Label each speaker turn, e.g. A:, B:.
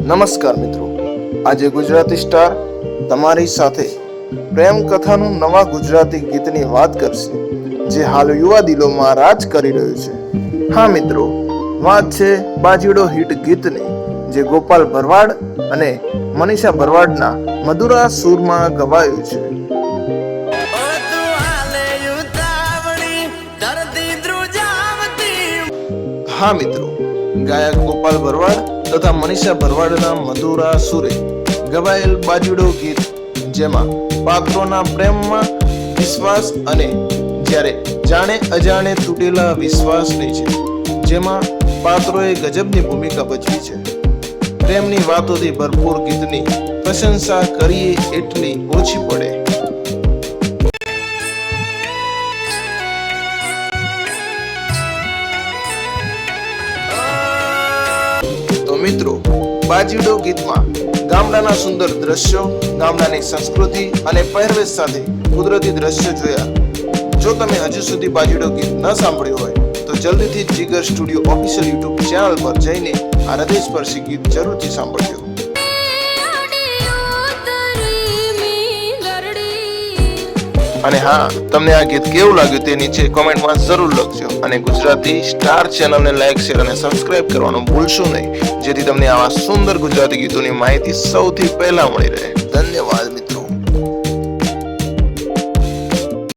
A: નમસ્કાર મિત્રો, આજે ગુજરાતી સ્ટાર તમારી સાથે પ્રેમ કથાનું નવા ગુજરાતી ગીતની વાત કરશે જે હાલ યુવા દિલોમાં રાજ કરી રહ્યું છે. હા મિત્રો, વાત છે બાજીડો હિટ ગીતની જે ગોપાલ ભરવાડ અને મનીષા ભરવાડના મધુરા સૂરમાં ગવાયું છે. હા મિત્રો, ગાયક ગોપાલ ભરવાડ તથા મનીષા ભરવાડના મધુરા સુરે ગવાયેલ બાજીડો ગીત જેમાં પાત્રોના પ્રેમમાં વિશ્વાસ અને જ્યારે જાણે અજાણે તૂટેલા વિશ્વાસની છે, જેમાં પાત્રોએ ગજબની ભૂમિકા ભજવી છે. પ્રેમની વાતોથી ભરપૂર ગીતની પ્રશંસા કરીએ એટલી ઓછી પડે. તો મિત્રો, બાજીડો ગીતમાં ગામડાના સુંદર દ્રશ્યો, ગામડાની સંસ્કૃતિ અને પહેરવેશ સાથે કુદરતી દ્રશ્યો જોયા. જો તમે હજુ સુધી બાજીડો ગીત ન સાંભળ્યું હોય તો જલ્દીથી જીગર સ્ટુડિયો ઓફિશિયલ યુટ્યુબ ચેનલ પર જઈને આ હૃદયસ્પર્શી ગીત જરૂરથી સાંભળજો. અને હા, તમને આ ગીત કેવું લાગ્યું તે નીચે કોમેન્ટમાં જરૂર લખજો અને ગુજરાતી સ્ટાર ચેનલને લાઈક, શેર અને સબસ્ક્રાઇબ કરવાનું ભૂલશો નહીં, જેથી તમને આવા સુંદર ગુજરાતી ગીતોની માહિતી સૌથી પહેલા મળી રહે. ધન્યવાદ મિત્રો.